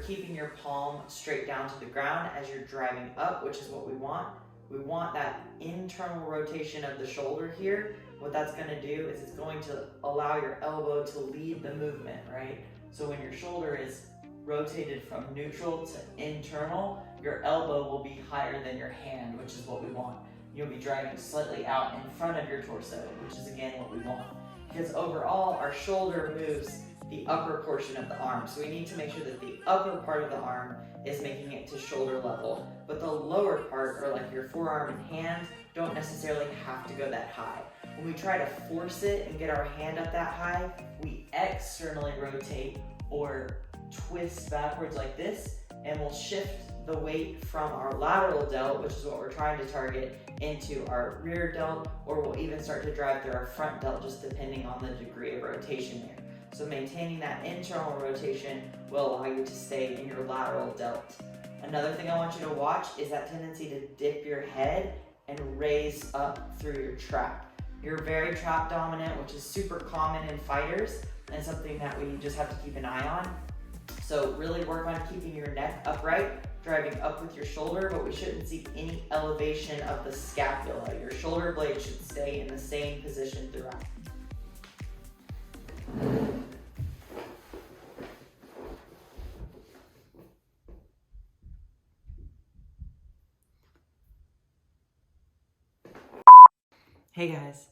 keeping your palm straight down to the ground as you're driving up, which is what we want. We want that internal rotation of the shoulder here. What that's gonna do is it's going to allow your elbow to lead the movement, right? So when your shoulder is rotated from neutral to internal, your elbow will be higher than your hand, which is what we want. You'll be driving slightly out in front of your torso, which is again what we want. Because overall, our shoulder moves the upper portion of the arm. So we need to make sure that the upper part of the arm is making it to shoulder level, but the lower part, or like your forearm and hand, don't necessarily have to go that high. When we try to force it and get our hand up that high, we externally rotate or twist backwards like this, and we'll shift the weight from our lateral delt, which is what we're trying to target, into our rear delt, or we'll even start to drive through our front delt, just depending on the degree of rotation there. So maintaining that internal rotation will allow you to stay in your lateral delt. Another thing I want you to watch is that tendency to dip your head and raise up through your trap. You're very trap dominant, which is super common in fighters and something that we just have to keep an eye on. So really work on keeping your neck upright, driving up with your shoulder, but we shouldn't see any elevation of the scapula. Your shoulder blade should stay in the same position throughout. Hey guys,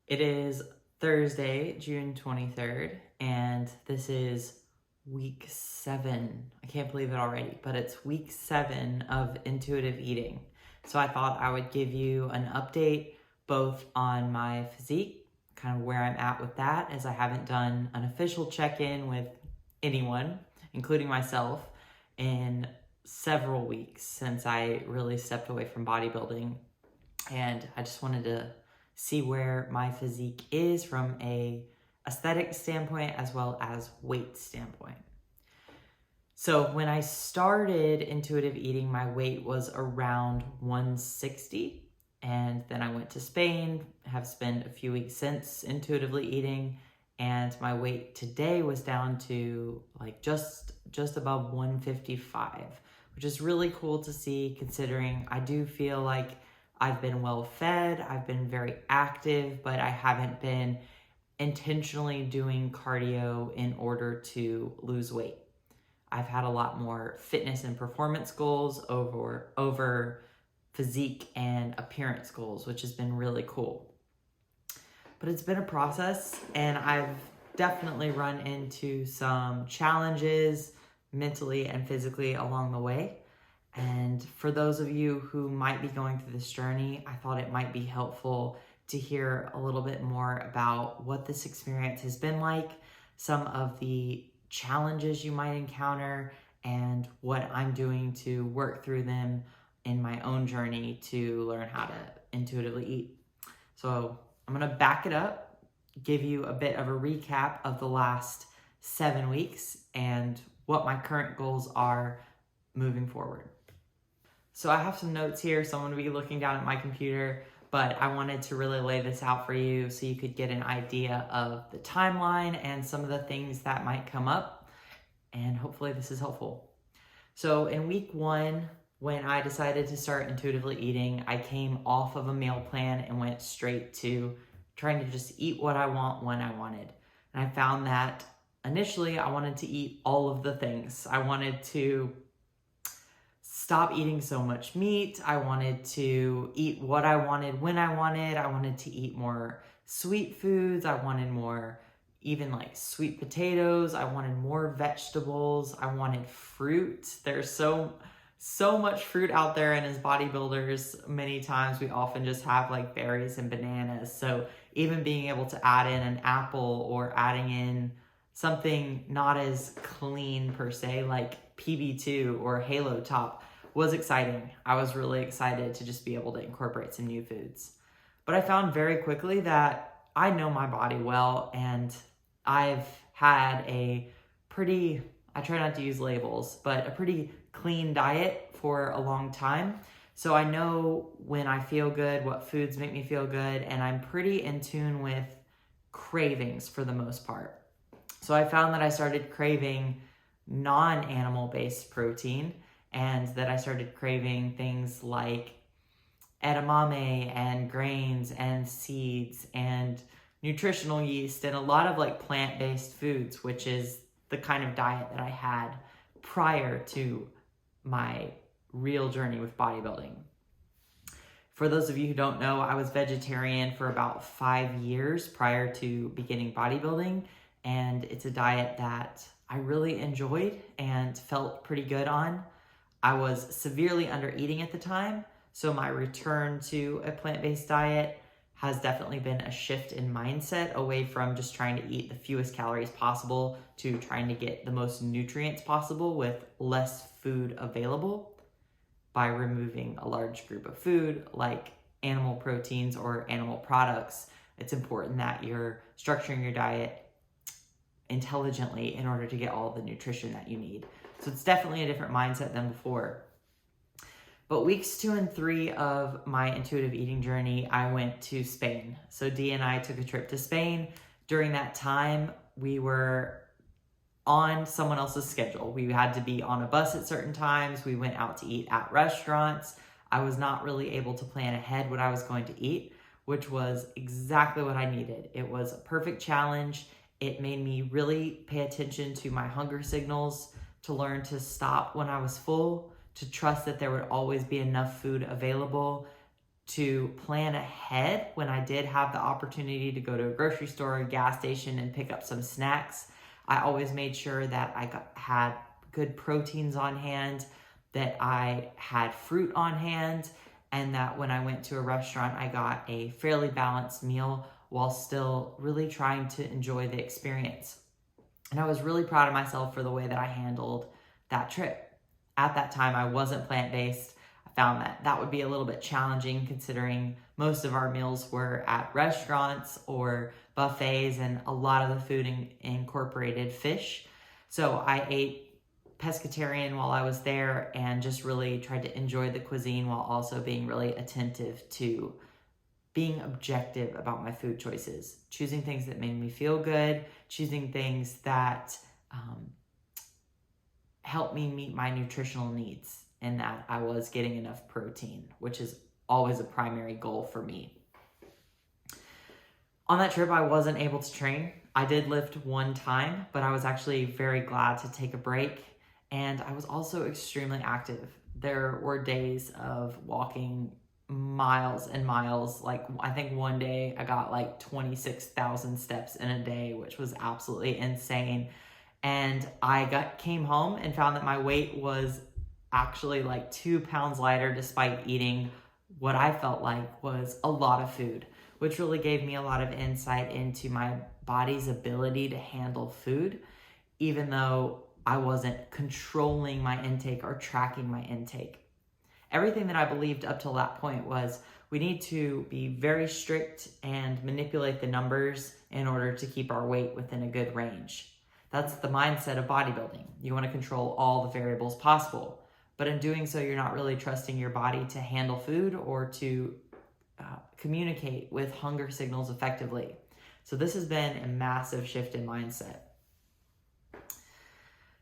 it is Thursday, June 23rd, and this is week 7. I can't believe it already, but it's week 7 of intuitive eating. So I thought I would give you an update both on my physique, kind of where I'm at with that, as I haven't done an official check-in with anyone, including myself, in several weeks since I really stepped away from bodybuilding. And I just wanted to see where my physique is from a aesthetic standpoint as well as weight standpoint. So when I started intuitive eating, my weight was around 160, and then I went to Spain, have spent a few weeks since intuitively eating, and my weight today was down to like just above 155, which is really cool to see, considering I do feel like I've been well fed, I've been very active, but I haven't been intentionally doing cardio in order to lose weight. I've had a lot more fitness and performance goals over physique and appearance goals, which has been really cool. But it's been a process, and I've definitely run into some challenges mentally and physically along the way. And for those of you who might be going through this journey, I thought it might be helpful to hear a little bit more about what this experience has been like, some of the challenges you might encounter, and what I'm doing to work through them in my own journey to learn how to intuitively eat. So I'm gonna back it up, give you a bit of a recap of the last 7 weeks and what my current goals are moving forward. So I have some notes here, so I'm gonna be looking down at my computer, but I wanted to really lay this out for you so you could get an idea of the timeline and some of the things that might come up, and hopefully this is helpful. So in week 1, when I decided to start intuitively eating, I came off of a meal plan and went straight to trying to just eat what I want when I wanted. And I found that initially I wanted to eat all of the things. I wanted to stop eating so much meat. I wanted to eat what I wanted when I wanted. I wanted to eat more sweet foods. I wanted more even like sweet potatoes. I wanted more vegetables. I wanted fruit. There's so much fruit out there, and as bodybuilders, many times we often just have like berries and bananas. So even being able to add in an apple or adding in something not as clean per se, like PB2 or Halo Top, was exciting. I was really excited to just be able to incorporate some new foods. But I found very quickly that I know my body well, and I've had a pretty, I try not to use labels, but a pretty clean diet for a long time. So I know when I feel good, what foods make me feel good, and I'm pretty in tune with cravings for the most part. So I found that I started craving non-animal based protein, and that I started craving things like edamame and grains and seeds and nutritional yeast and a lot of like plant-based foods, which is the kind of diet that I had prior to my real journey with bodybuilding. For those of you who don't know, I was vegetarian for about 5 years prior to beginning bodybuilding, and it's a diet that I really enjoyed and felt pretty good on. I was severely under eating at the time, so my return to a plant-based diet has definitely been a shift in mindset away from just trying to eat the fewest calories possible to trying to get the most nutrients possible with less food available by removing a large group of food like animal proteins or animal products. It's important that you're structuring your diet intelligently in order to get all the nutrition that you need. So it's definitely a different mindset than before. But weeks 2 and 3 of my intuitive eating journey, I went to Spain. So Dee and I took a trip to Spain. During that time, we were on someone else's schedule. We had to be on a bus at certain times. We went out to eat at restaurants. I was not really able to plan ahead what I was going to eat, which was exactly what I needed. It was a perfect challenge. It made me really pay attention to my hunger signals, to learn to stop when I was full, to trust that there would always be enough food available, to plan ahead when I did have the opportunity to go to a grocery store or gas station and pick up some snacks. I always made sure that I had good proteins on hand, that I had fruit on hand, and that when I went to a restaurant, I got a fairly balanced meal while still really trying to enjoy the experience. And I was really proud of myself for the way that I handled that trip. At that time, I wasn't plant-based. I found that that would be a little bit challenging considering most of our meals were at restaurants or buffets, and a lot of the food incorporated fish. So I ate pescatarian while I was there and just really tried to enjoy the cuisine while also being really attentive to being objective about my food choices, choosing things that made me feel good, choosing things that helped me meet my nutritional needs and that I was getting enough protein, which is always a primary goal for me. On that trip, I wasn't able to train. I did lift one time, but I was actually very glad to take a break. And I was also extremely active. There were days of walking miles and miles. Like I think one day I got like 26,000 steps in a day, which was absolutely insane. And I came home and found that my weight was actually like 2 pounds lighter despite eating what I felt like was a lot of food, which really gave me a lot of insight into my body's ability to handle food, even though I wasn't controlling my intake or tracking my intake. Everything that I believed up till that point was we need to be very strict and manipulate the numbers in order to keep our weight within a good range. That's the mindset of bodybuilding. You want to control all the variables possible. But in doing so, you're not really trusting your body to handle food or to communicate with hunger signals effectively. So this has been a massive shift in mindset.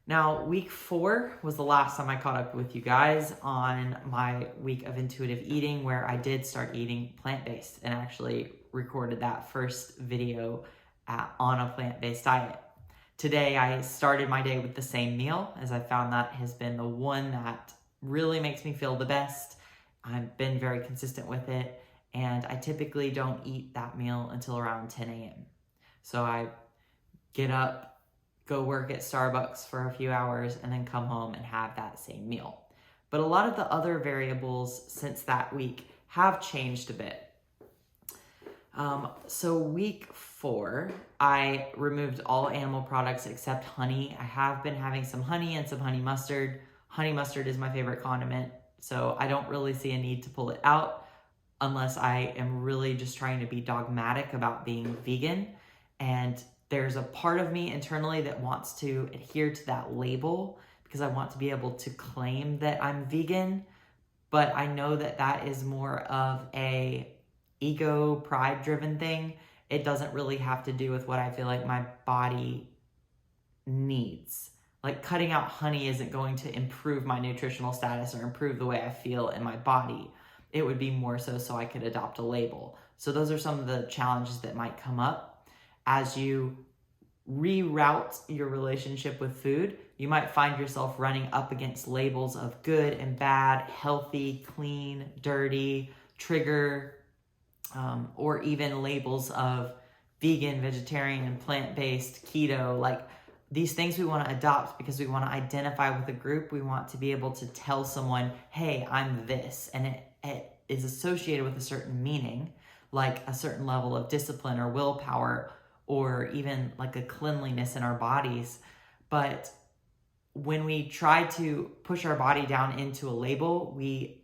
Now, week 4 was the last time I caught up with you guys on my week of intuitive eating, where I did start eating plant-based and actually recorded that first video on a plant-based diet. Today, I started my day with the same meal, as I found that has been the one that really makes me feel the best. I've been very consistent with it, and I typically don't eat that meal until around 10 a.m. So I get up, go work at Starbucks for a few hours, and then come home and have that same meal. But a lot of the other variables since that week have changed a bit. So week 4, I removed all animal products except honey. I have been having some honey and some honey mustard. Honey mustard is my favorite condiment, so I don't really see a need to pull it out unless I am really just trying to be dogmatic about being vegan. And there's a part of me internally that wants to adhere to that label because I want to be able to claim that I'm vegan, but I know that that is more of a ego, pride-driven thing. It doesn't really have to do with what I feel like my body needs. Like cutting out honey isn't going to improve my nutritional status or improve the way I feel in my body. It would be more so I could adopt a label. So those are some of the challenges that might come up as you reroute your relationship with food. You might find yourself running up against labels of good and bad, healthy, clean, dirty, trigger, or even labels of vegan, vegetarian, and plant-based, keto. Like these things we want to adopt because we want to identify with a group. We want to be able to tell someone, hey, I'm this. And it is associated with a certain meaning, like a certain level of discipline or willpower, or even like a cleanliness in our bodies. But when we try to push our body down into a label, we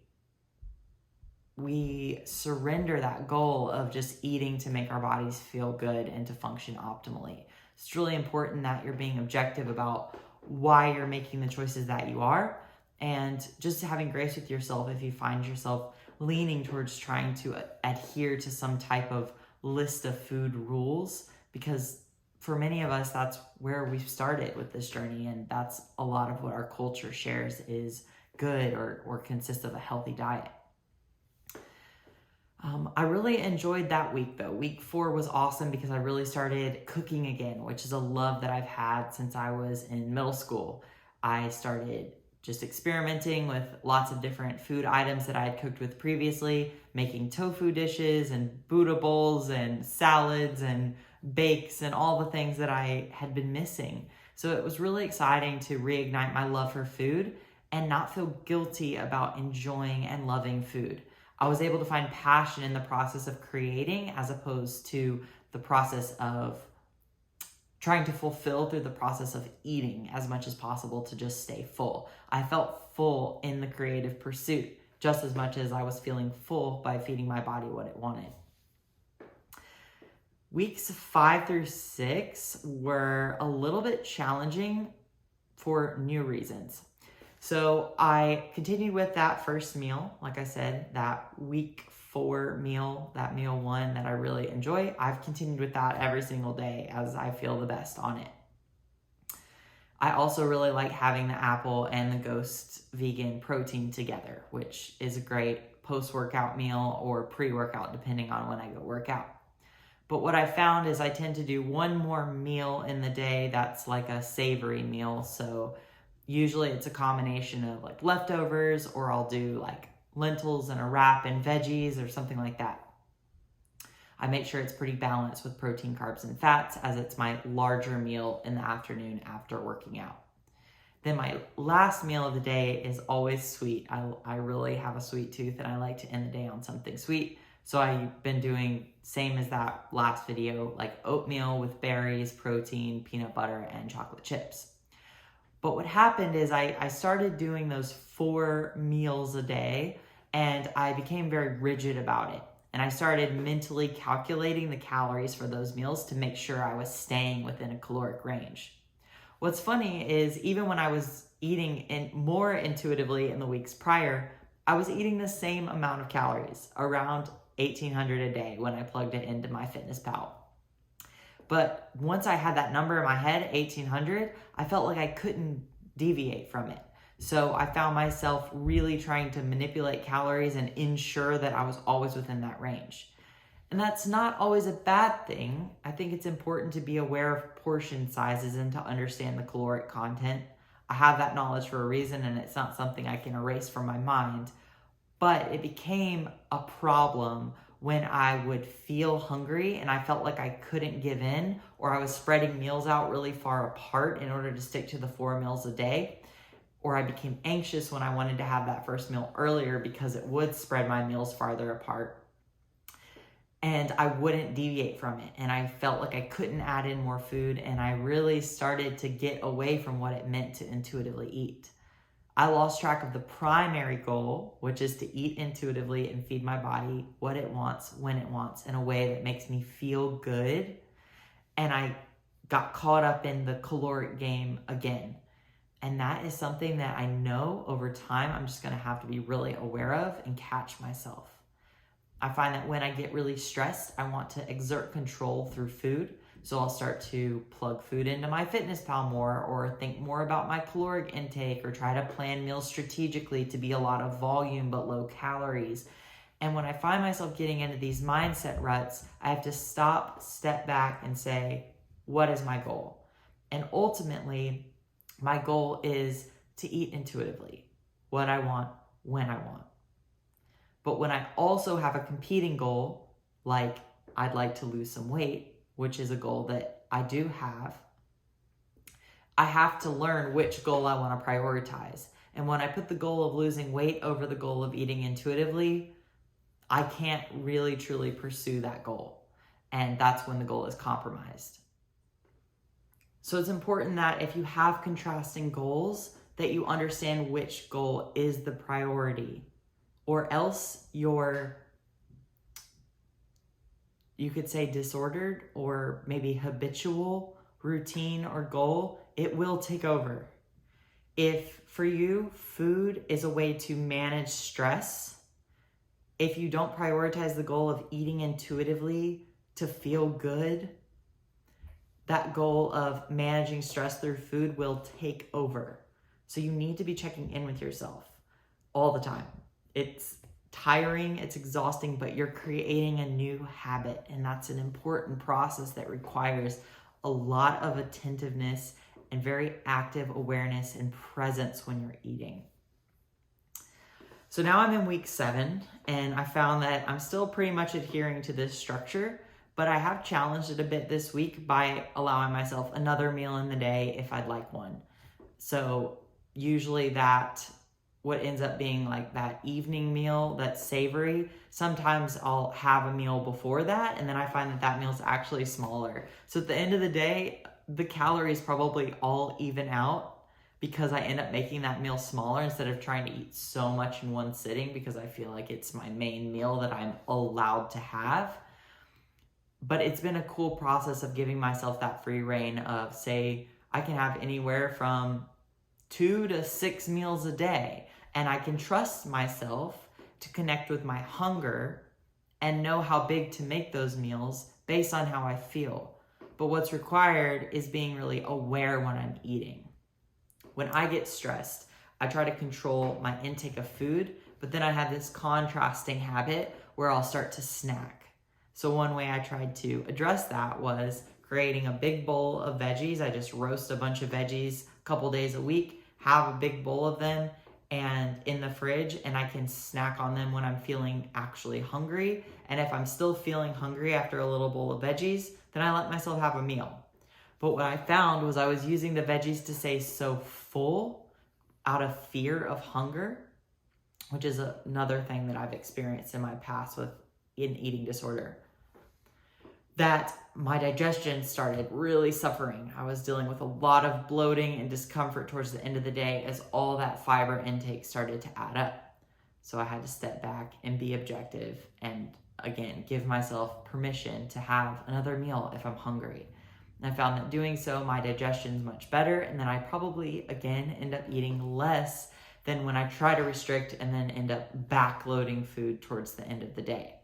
surrender that goal of just eating to make our bodies feel good and to function optimally. It's really important that you're being objective about why you're making the choices that you are, and just having grace with yourself if you find yourself leaning towards trying to adhere to some type of list of food rules, because for many of us, that's where we've started with this journey, and that's a lot of what our culture shares is good or consists of a healthy diet. I really enjoyed that week though. Week 4 was awesome because I really started cooking again, which is a love that I've had since I was in middle school. I started just experimenting with lots of different food items that I had cooked with previously, making tofu dishes and Buddha bowls and salads and bakes and all the things that I had been missing. So it was really exciting to reignite my love for food and not feel guilty about enjoying and loving food. I was able to find passion in the process of creating as opposed to the process of trying to fulfill through the process of eating as much as possible to just stay full. I felt full in the creative pursuit just as much as I was feeling full by feeding my body what it wanted. Weeks 5 through 6 were a little bit challenging for new reasons. So I continued with that first meal, like I said, that week 4 meal, that meal 1 that I really enjoy. I've continued with that every single day as I feel the best on it. I also really like having the apple and the Ghost vegan protein together, which is a great post-workout meal or pre-workout depending on when I go work out. But what I found is I tend to do one more meal in the day that's like a savory meal. So usually it's a combination of like leftovers, or I'll do like lentils and a wrap and veggies or something like that. I make sure it's pretty balanced with protein, carbs, and fats, as it's my larger meal in the afternoon after working out. Then my last meal of the day is always sweet. I really have a sweet tooth and I like to end the day on something sweet. So I've been doing same as that last video, like oatmeal with berries, protein, peanut butter, and chocolate chips. But what happened is I started doing those 4 meals a day and I became very rigid about it. And I started mentally calculating the calories for those meals to make sure I was staying within a caloric range. What's funny is even when I was eating more intuitively in the weeks prior, I was eating the same amount of calories, around 1,800 a day when I plugged it into MyFitnessPal. But once I had that number in my head, 1,800, I felt like I couldn't deviate from it. So I found myself really trying to manipulate calories and ensure that I was always within that range. And that's not always a bad thing. I think it's important to be aware of portion sizes and to understand the caloric content. I have that knowledge for a reason, and it's not something I can erase from my mind. But it became a problem when I would feel hungry and I felt like I couldn't give in, or I was spreading meals out really far apart in order to stick to the 4 meals a day. Or I became anxious when I wanted to have that first meal earlier because it would spread my meals farther apart. And I wouldn't deviate from it. And I felt like I couldn't add in more food. And I really started to get away from what it meant to intuitively eat. I lost track of the primary goal, which is to eat intuitively and feed my body what it wants, when it wants, in a way that makes me feel good. And I got caught up in the caloric game again. And that is something that I know over time I'm just going to have to be really aware of and catch myself. I find that when I get really stressed, I want to exert control through food. So I'll start to plug food into MyFitnessPal more, or think more about my caloric intake, or try to plan meals strategically to be a lot of volume but low calories. And when I find myself getting into these mindset ruts, I have to stop, step back, and say, what is my goal? And ultimately, my goal is to eat intuitively, what I want, when I want. But when I also have a competing goal, like I'd like to lose some weight, which is a goal that I do have, I have to learn which goal I want to prioritize. And when I put the goal of losing weight over the goal of eating intuitively, I can't really truly pursue that goal. And that's when the goal is compromised. So it's important that if you have contrasting goals, that you understand which goal is the priority, or else you could say disordered, or maybe habitual routine or goal, it will take over. If for you, food is a way to manage stress, if you don't prioritize the goal of eating intuitively to feel good, that goal of managing stress through food will take over. So you need to be checking in with yourself all the time. It's tiring, it's exhausting, but you're creating a new habit, and that's an important process that requires a lot of attentiveness and very active awareness and presence when you're eating. So now I'm in week 7, and I found that I'm still pretty much adhering to this structure, but I have challenged it a bit this week by allowing myself another meal in the day if I'd like one. So usually what ends up being like that evening meal that's savory, sometimes I'll have a meal before that, and then I find that meal's actually smaller. So at the end of the day, the calories probably all even out because I end up making that meal smaller instead of trying to eat so much in one sitting, because I feel like it's my main meal that I'm allowed to have. But it's been a cool process of giving myself that free reign of, say, I can have anywhere from 2 to 6 meals a day, and I can trust myself to connect with my hunger and know how big to make those meals based on how I feel. But what's required is being really aware when I'm eating. When I get stressed, I try to control my intake of food, but then I have this contrasting habit where I'll start to snack. So one way I tried to address that was creating a big bowl of veggies. I just roast a bunch of veggies a couple days a week, have a big bowl of them and in the fridge, and I can snack on them when I'm feeling actually hungry. And if I'm still feeling hungry after a little bowl of veggies, then I let myself have a meal. But what I found was I was using the veggies to stay so full out of fear of hunger, which is another thing that I've experienced in my past with an eating disorder, that my digestion started really suffering. I was dealing with a lot of bloating and discomfort towards the end of the day as all that fiber intake started to add up. So I had to step back and be objective and, again, give myself permission to have another meal if I'm hungry. And I found that doing so, my digestion's much better, and then I probably, again, end up eating less than when I try to restrict and then end up backloading food towards the end of the day.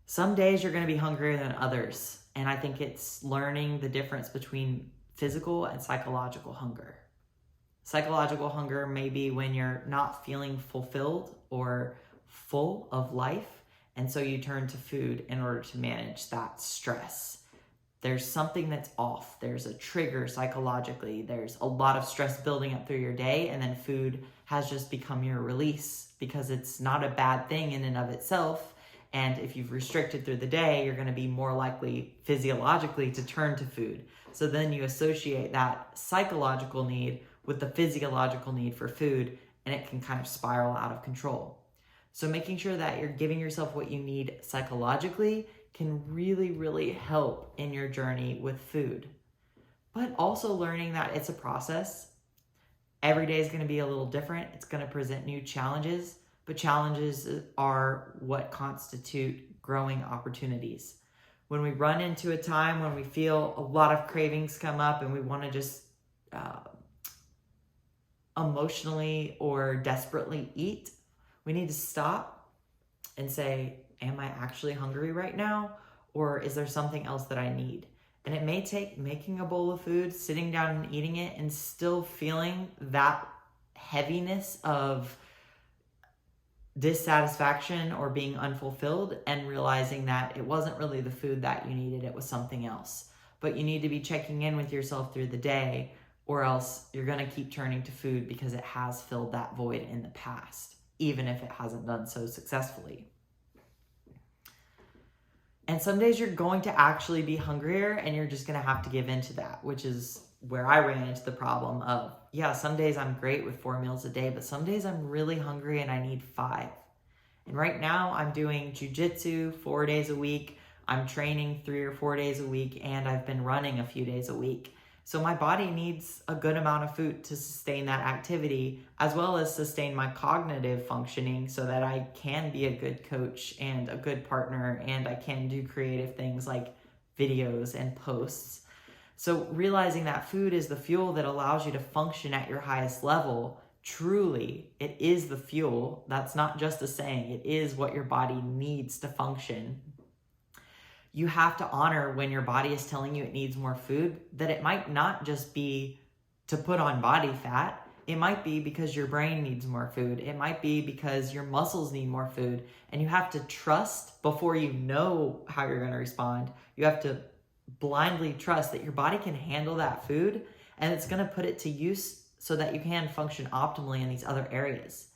Some days you're going to be hungrier than others, and I think it's learning the difference between physical and psychological hunger. Psychological hunger may be when you're not feeling fulfilled or full of life, and so you turn to food in order to manage that stress. There's something that's off. There's a trigger psychologically. There's a lot of stress building up through your day, and then food has just become your release because it's not a bad thing in and of itself. And if you've restricted through the day, you're going to be more likely physiologically to turn to food. So then you associate that psychological need with the physiological need for food, and it can kind of spiral out of control. So making sure that you're giving yourself what you need psychologically can really, really help in your journey with food. But also learning that it's a process. Every day is going to be a little different. It's going to present new challenges. But challenges are what constitute growing opportunities. When we run into a time when we feel a lot of cravings come up and we want to just emotionally or desperately eat, we need to stop and say, am I actually hungry right now? Or is there something else that I need? And it may take making a bowl of food, sitting down and eating it, and still feeling that heaviness of dissatisfaction or being unfulfilled, and realizing that it wasn't really the food that you needed, it was something else. But you need to be checking in with yourself through the day, or else you're going to keep turning to food because it has filled that void in the past, even if it hasn't done so successfully. And some days you're going to actually be hungrier, and you're just going to have to give into that, which is where I ran into the problem of, yeah, some days I'm great with 4 meals a day, but some days I'm really hungry and I need 5. And right now I'm doing jujitsu 4 days a week. I'm training 3 or 4 days a week, and I've been running a few days a week. So my body needs a good amount of food to sustain that activity, as well as sustain my cognitive functioning, so that I can be a good coach and a good partner, and I can do creative things like videos and posts. So realizing that food is the fuel that allows you to function at your highest level, truly, it is the fuel. That's not just a saying. It is what your body needs to function. You have to honor when your body is telling you it needs more food, that it might not just be to put on body fat. It might be because your brain needs more food. It might be because your muscles need more food. And you have to trust before you know how you're going to respond. You have to blindly trust that your body can handle that food, and it's going to put it to use so that you can function optimally in these other areas.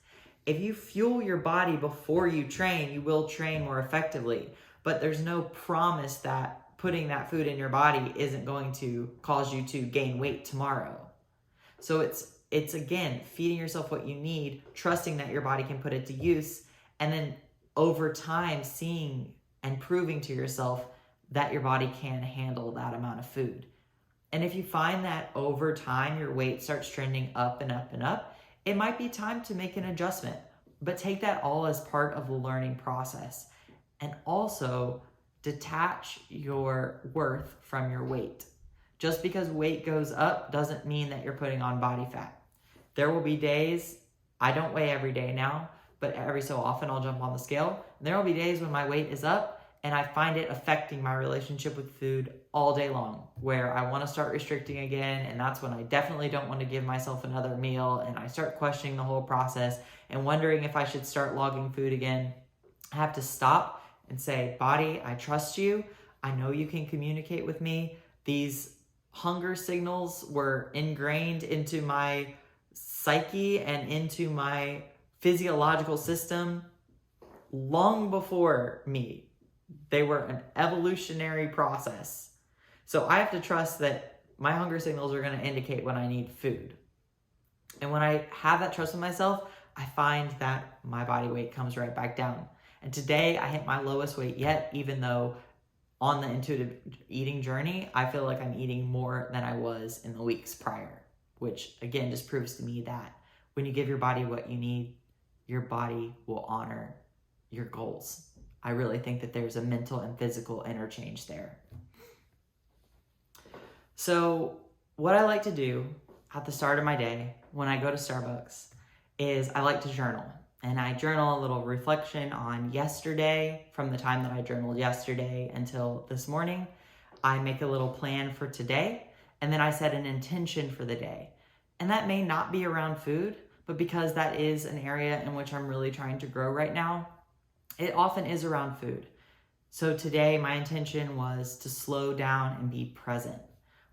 If you fuel your body before you train, you will train more effectively. But there's no promise that putting that food in your body isn't going to cause you to gain weight tomorrow. So it's again, feeding yourself what you need, trusting that your body can put it to use, and then over time seeing and proving to yourself that your body can handle that amount of food. And if you find that over time your weight starts trending up and up and up, it might be time to make an adjustment. But take that all as part of the learning process. And also detach your worth from your weight. Just because weight goes up doesn't mean that you're putting on body fat. There will be days, I don't weigh every day now, but every so often I'll jump on the scale. And there will be days when my weight is up and I find it affecting my relationship with food all day long, where I want to start restricting again. And that's when I definitely don't want to give myself another meal. And I start questioning the whole process and wondering if I should start logging food again. I have to stop and say, body, I trust you. I know you can communicate with me. These hunger signals were ingrained into my psyche and into my physiological system long before me. They were an evolutionary process. So I have to trust that my hunger signals are going to indicate when I need food. And when I have that trust in myself, I find that my body weight comes right back down. And today I hit my lowest weight yet, even though on the intuitive eating journey, I feel like I'm eating more than I was in the weeks prior, which again just proves to me that when you give your body what you need, your body will honor your goals. I really think that there's a mental and physical interchange there. So what I like to do at the start of my day when I go to Starbucks is I like to journal. And I journal a little reflection on yesterday, from the time that I journaled yesterday until this morning. I make a little plan for today, and then I set an intention for the day. And that may not be around food, but because that is an area in which I'm really trying to grow right now, it often is around food. So today my intention was to slow down and be present,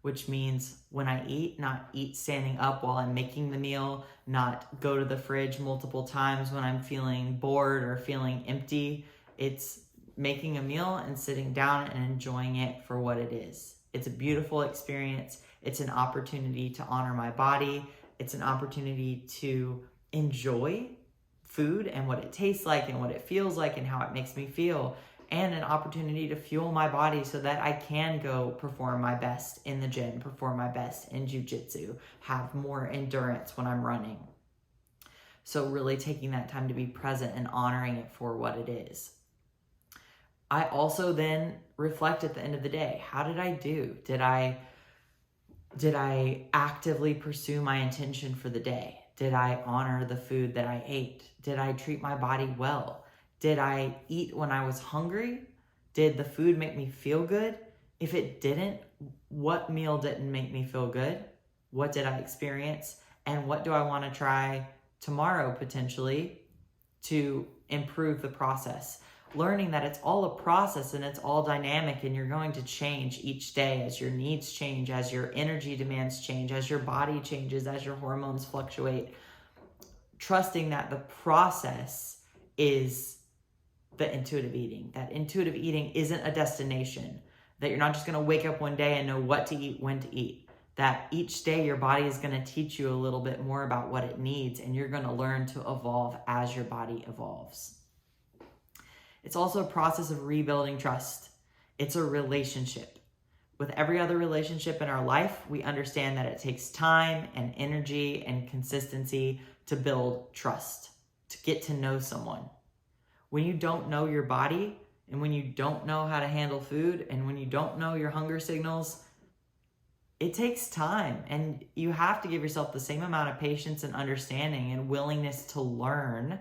which means when I eat, not eat standing up while I'm making the meal, not go to the fridge multiple times when I'm feeling bored or feeling empty. It's making a meal and sitting down and enjoying it for what it is. It's a beautiful experience. It's an opportunity to honor my body. It's an opportunity to enjoy food and what it tastes like and what it feels like and how it makes me feel, and an opportunity to fuel my body so that I can go perform my best in the gym, perform my best in jujitsu, have more endurance when I'm running. So really taking that time to be present and honoring it for what it is. I also then reflect at the end of the day. How did I do? Did I actively pursue my intention for the day? Did I honor the food that I ate? Did I treat my body well? Did I eat when I was hungry? Did the food make me feel good? If it didn't, what meal didn't make me feel good? What did I experience? And what do I want to try tomorrow potentially to improve the process? Learning that it's all a process and it's all dynamic, and you're going to change each day as your needs change, as your energy demands change, as your body changes, as your hormones fluctuate. Trusting that the process is the intuitive eating. That intuitive eating isn't a destination. That you're not just going to wake up one day and know what to eat, when to eat. That each day your body is going to teach you a little bit more about what it needs, and you're going to learn to evolve as your body evolves. It's also a process of rebuilding trust. It's a relationship. With every other relationship in our life, we understand that it takes time and energy and consistency to build trust, to get to know someone. When you don't know your body, and when you don't know how to handle food, and when you don't know your hunger signals, it takes time, and you have to give yourself the same amount of patience and understanding and willingness to learn.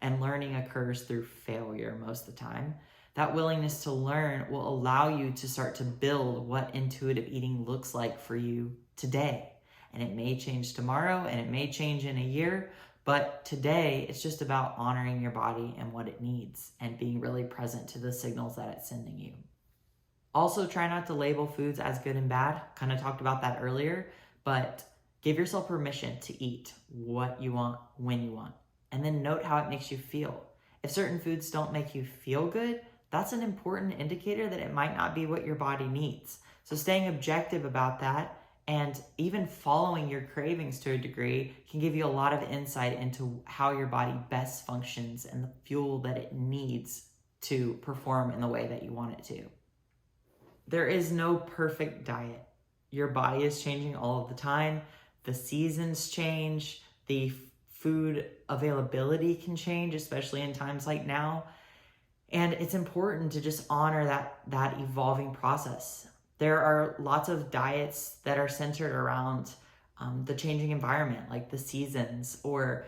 And learning occurs through failure most of the time. That willingness to learn will allow you to start to build what intuitive eating looks like for you today. And it may change tomorrow, and it may change in a year, but today it's just about honoring your body and what it needs and being really present to the signals that it's sending you. Also, try not to label foods as good and bad. Kind of talked about that earlier, but give yourself permission to eat what you want, when you want. And then note how it makes you feel. If certain foods don't make you feel good, that's an important indicator that it might not be what your body needs. So staying objective about that and even following your cravings to a degree can give you a lot of insight into how your body best functions and the fuel that it needs to perform in the way that you want it to. There is no perfect diet. Your body is changing all of the time. The seasons change. The food availability can change, especially in times like now. And it's important to just honor that evolving process. There are lots of diets that are centered around the changing environment, like the seasons, or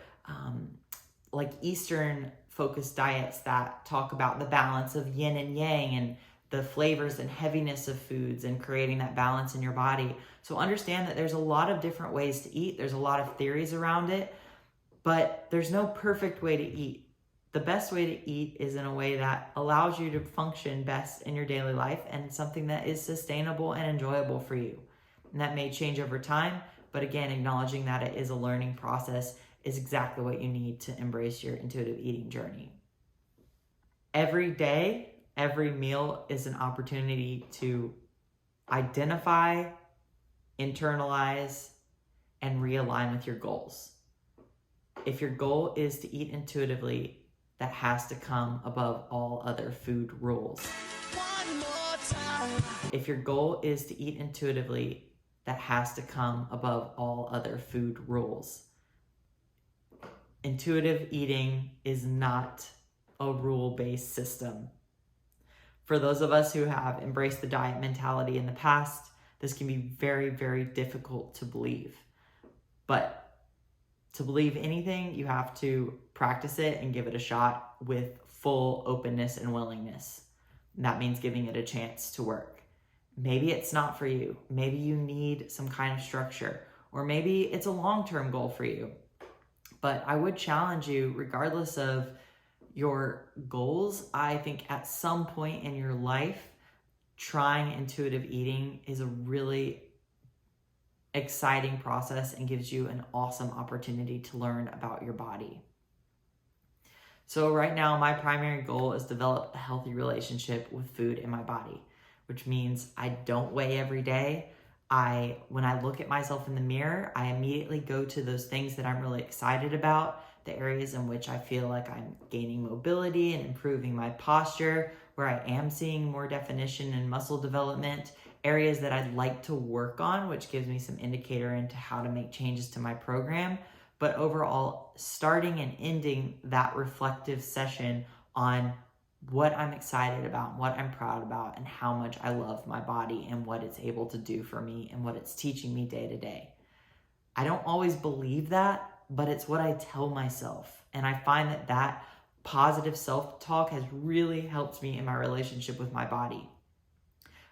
like Eastern focused diets that talk about the balance of yin and yang and the flavors and heaviness of foods and creating that balance in your body. So understand that there's a lot of different ways to eat. There's a lot of theories around it. But there's no perfect way to eat. The best way to eat is in a way that allows you to function best in your daily life and something that is sustainable and enjoyable for you. And that may change over time, but again, acknowledging that it is a learning process is exactly what you need to embrace your intuitive eating journey. Every day, every meal is an opportunity to identify, internalize, and realign with your goals. If your goal is to eat intuitively, that has to come above all other food rules. One more time. If your goal is to eat intuitively, that has to come above all other food rules. Intuitive eating is not a rule-based system. For those of us who have embraced the diet mentality in the past, this can be very, very difficult to believe. But to believe anything, you have to practice it and give it a shot with full openness and willingness. And that means giving it a chance to work. Maybe it's not for you. Maybe you need some kind of structure, or maybe it's a long-term goal for you. But I would challenge you, regardless of your goals, I think at some point in your life, trying intuitive eating is a really exciting process and gives you an awesome opportunity to learn about your body. So right now, my primary goal is to develop a healthy relationship with food in my body, which means I don't weigh every day. When I look at myself in the mirror, I immediately go to those things that I'm really excited about, the areas in which I feel like I'm gaining mobility and improving my posture, where I am seeing more definition and muscle development, areas that I'd like to work on, which gives me some indicator into how to make changes to my program. But overall, starting and ending that reflective session on what I'm excited about, what I'm proud about, and how much I love my body and what it's able to do for me and what it's teaching me day to day. I don't always believe that, but it's what I tell myself. And I find that positive self-talk has really helped me in my relationship with my body.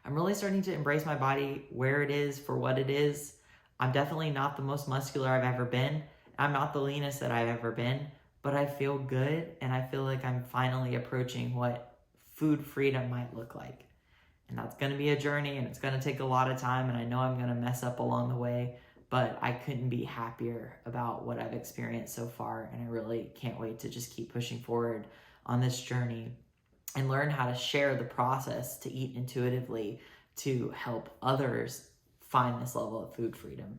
I'm really starting to embrace my body where it is for what it is. I'm definitely not the most muscular I've ever been. I'm not the leanest that I've ever been, but I feel good, and I feel like I'm finally approaching what food freedom might look like. And that's going to be a journey, and it's going to take a lot of time, and I know I'm going to mess up along the way, but I couldn't be happier about what I've experienced so far, and I really can't wait to just keep pushing forward on this journey and learn how to share the process to eat intuitively to help others find this level of food freedom.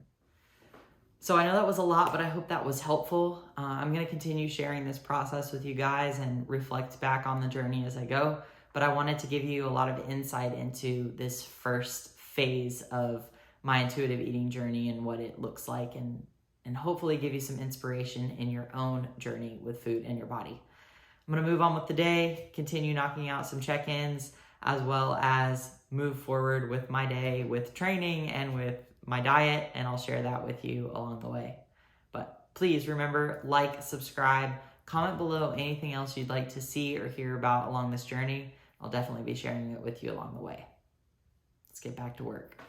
So I know that was a lot, but I hope that was helpful. I'm going to continue sharing this process with you guys and reflect back on the journey as I go. But I wanted to give you a lot of insight into this first phase of my intuitive eating journey and what it looks like, and hopefully give you some inspiration in your own journey with food and your body. I'm going to move on with the day, continue knocking out some check-ins, as well as move forward with my day with training and with my diet, and I'll share that with you along the way. But please remember, like, subscribe, comment below anything else you'd like to see or hear about along this journey. I'll definitely be sharing it with you along the way. Let's get back to work.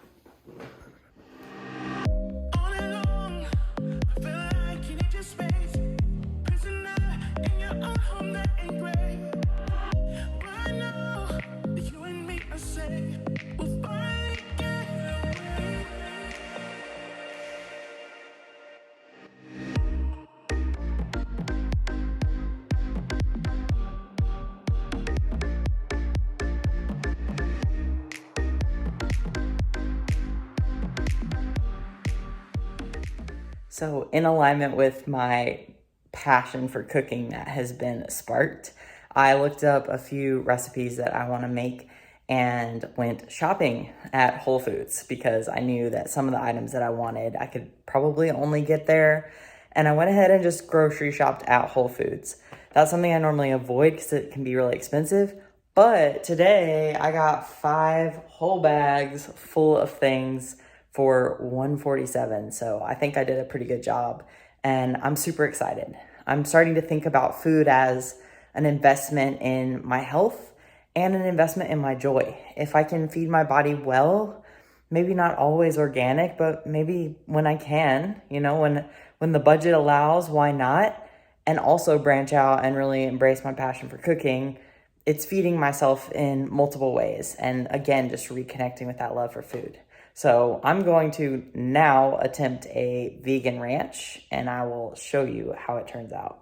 So in alignment with my passion for cooking that has been sparked, I looked up a few recipes that I want to make and went shopping at Whole Foods because I knew that some of the items that I wanted, I could probably only get there. And I went ahead and just grocery shopped at Whole Foods. That's something I normally avoid because it can be really expensive. But today I got 5 whole bags full of things for $147. So I think I did a pretty good job, and I'm super excited. I'm starting to think about food as an investment in my health and an investment in my joy. If I can feed my body well, maybe not always organic, but maybe when I can, when the budget allows, why not? And also branch out and really embrace my passion for cooking. It's feeding myself in multiple ways. And again, just reconnecting with that love for food. So I'm going to now attempt a vegan ranch, and I will show you how it turns out.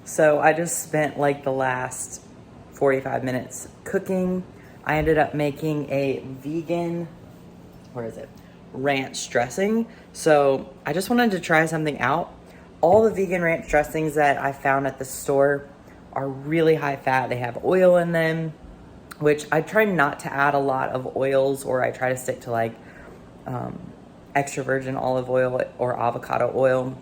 So I just spent like the last 45 minutes cooking. I ended up making a vegan, ranch dressing. So I just wanted to try something out. All the vegan ranch dressings that I found at the store are really high fat. They have oil in them, which I try not to add a lot of oils, or I try to stick to like extra virgin olive oil or avocado oil.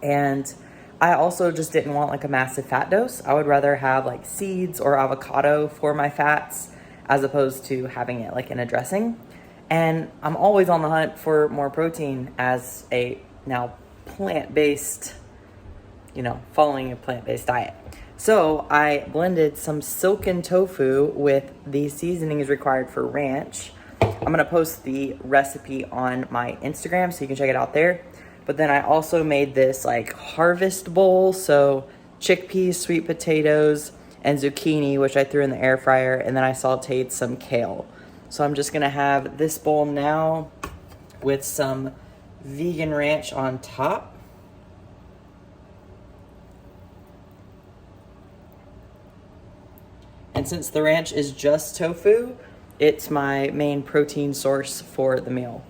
And I also just didn't want like a massive fat dose. I would rather have like seeds or avocado for my fats as opposed to having it like in a dressing. And I'm always on the hunt for more protein as a now plant-based, following a plant-based diet. So I blended some silken tofu with the seasonings required for ranch. I'm going to post the recipe on my Instagram so you can check it out there. But then I also made this like harvest bowl. So chickpeas, sweet potatoes, and zucchini, which I threw in the air fryer. And then I sauteed some kale. So I'm just going to have this bowl now with some vegan ranch on top. And since the ranch is just tofu, it's my main protein source for the meal.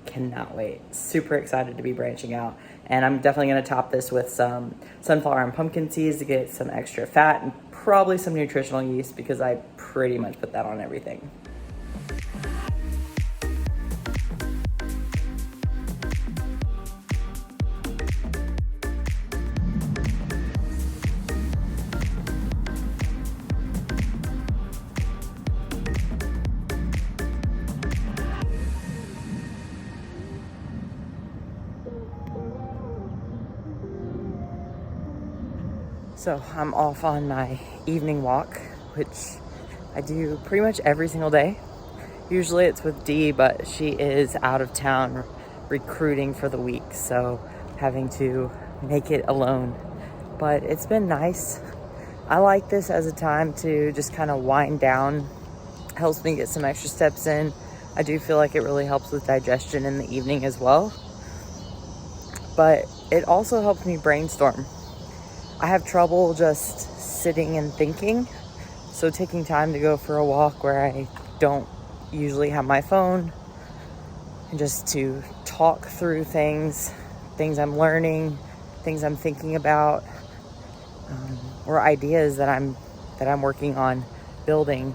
Cannot wait. Super excited to be branching out. And I'm definitely going to top this with some sunflower and pumpkin seeds to get some extra fat and probably some nutritional yeast because I pretty much put that on everything. So I'm off on my evening walk, which I do pretty much every single day. Usually it's with Dee, but she is out of town recruiting for the week, so having to make it alone. But it's been nice. I like this as a time to just kind of wind down. Helps me get some extra steps in. I do feel like it really helps with digestion in the evening as well. But it also helps me brainstorm. I have trouble just sitting and thinking. So taking time to go for a walk where I don't usually have my phone, and just to talk through things I'm learning, things I'm thinking about, or ideas that I'm working on building.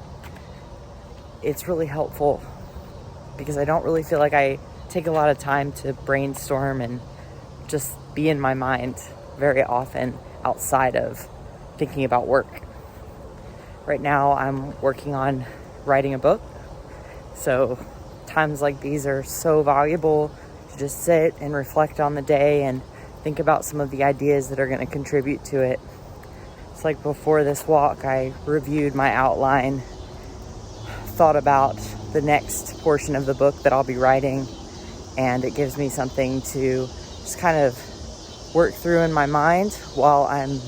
It's really helpful because I don't really feel like I take a lot of time to brainstorm and just be in my mind very often outside of thinking about work. Right now I'm working on writing a book, so times like these are so valuable to just sit and reflect on the day and think about some of the ideas that are going to contribute to it. It's like before this walk, I reviewed my outline, thought about the next portion of the book that I'll be writing, and it gives me something to just kind of work through in my mind while I'm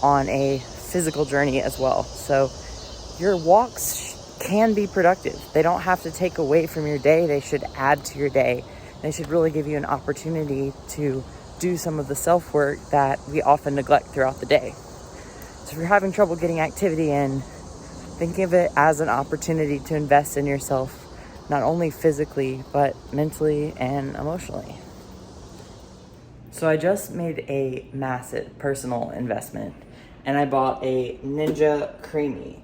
on a physical journey as well. So your walks can be productive. They don't have to take away from your day. They should add to your day. They should really give you an opportunity to do some of the self-work that we often neglect throughout the day. So if you're having trouble getting activity in, think of it as an opportunity to invest in yourself, not only physically, but mentally and emotionally. So I just made a massive personal investment, and I bought a Ninja Creamy.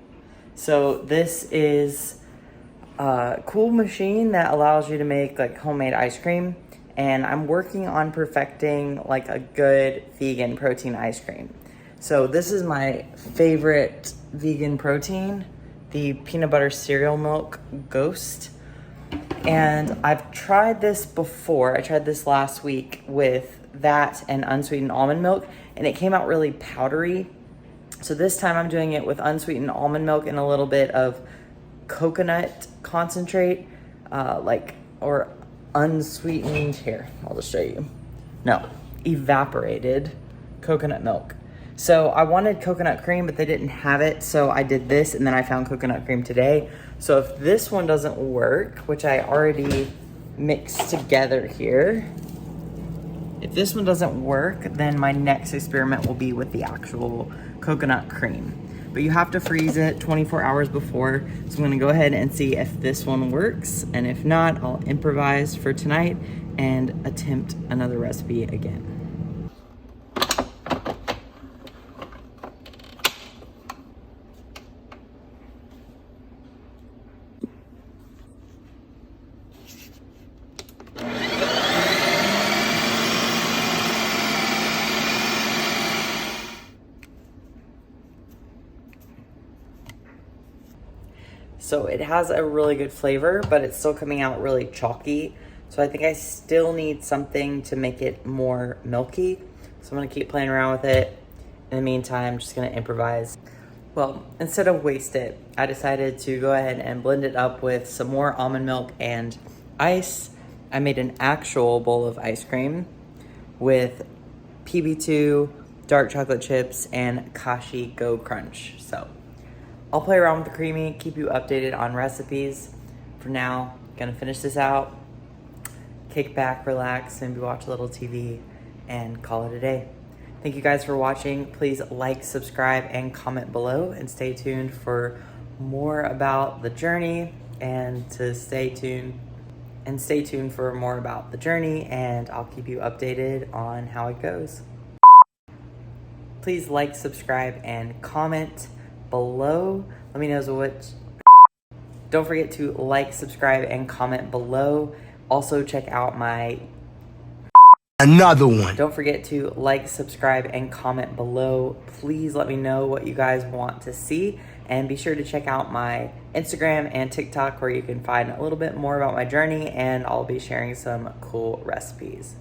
So this is a cool machine that allows you to make like homemade ice cream, and I'm working on perfecting like a good vegan protein ice cream. So this is my favorite vegan protein, the peanut butter cereal milk Ghost. And I've tried this before. I tried this last week with that and unsweetened almond milk, and it came out really powdery. So this time I'm doing it with unsweetened almond milk and a little bit of coconut concentrate, or unsweetened, here, I'll just show you. No, evaporated coconut milk. So I wanted coconut cream, but they didn't have it. So I did this, and then I found coconut cream today. So if this one doesn't work, which I already mixed together here, if this one doesn't work, then my next experiment will be with the actual coconut cream. But you have to freeze it 24 hours before. So I'm gonna go ahead and see if this one works. And if not, I'll improvise for tonight and attempt another recipe again. So it has a really good flavor, but it's still coming out really chalky. So I think I still need something to make it more milky. So I'm gonna keep playing around with it. In the meantime, I'm just gonna improvise. Well, instead of waste it, I decided to go ahead and blend it up with some more almond milk and ice. I made an actual bowl of ice cream with PB2, dark chocolate chips, and Kashi Go Crunch. So I'll play around with the creamy, keep you updated on recipes. For now, gonna finish this out, kick back, relax, maybe watch a little TV, and call it a day. Thank you guys for watching. Please like, subscribe, and comment below, and stay tuned for more about the journey, and stay tuned for more about the journey, and I'll keep you updated on how it goes. Please like, subscribe, and comment below. Let me know which. Don't forget to like, subscribe, and comment below. Also check out my another one. Don't forget to like, subscribe, and comment below. Please let me know what you guys want to see, and be sure to check out my Instagram and TikTok where you can find a little bit more about my journey, and I'll be sharing some cool recipes.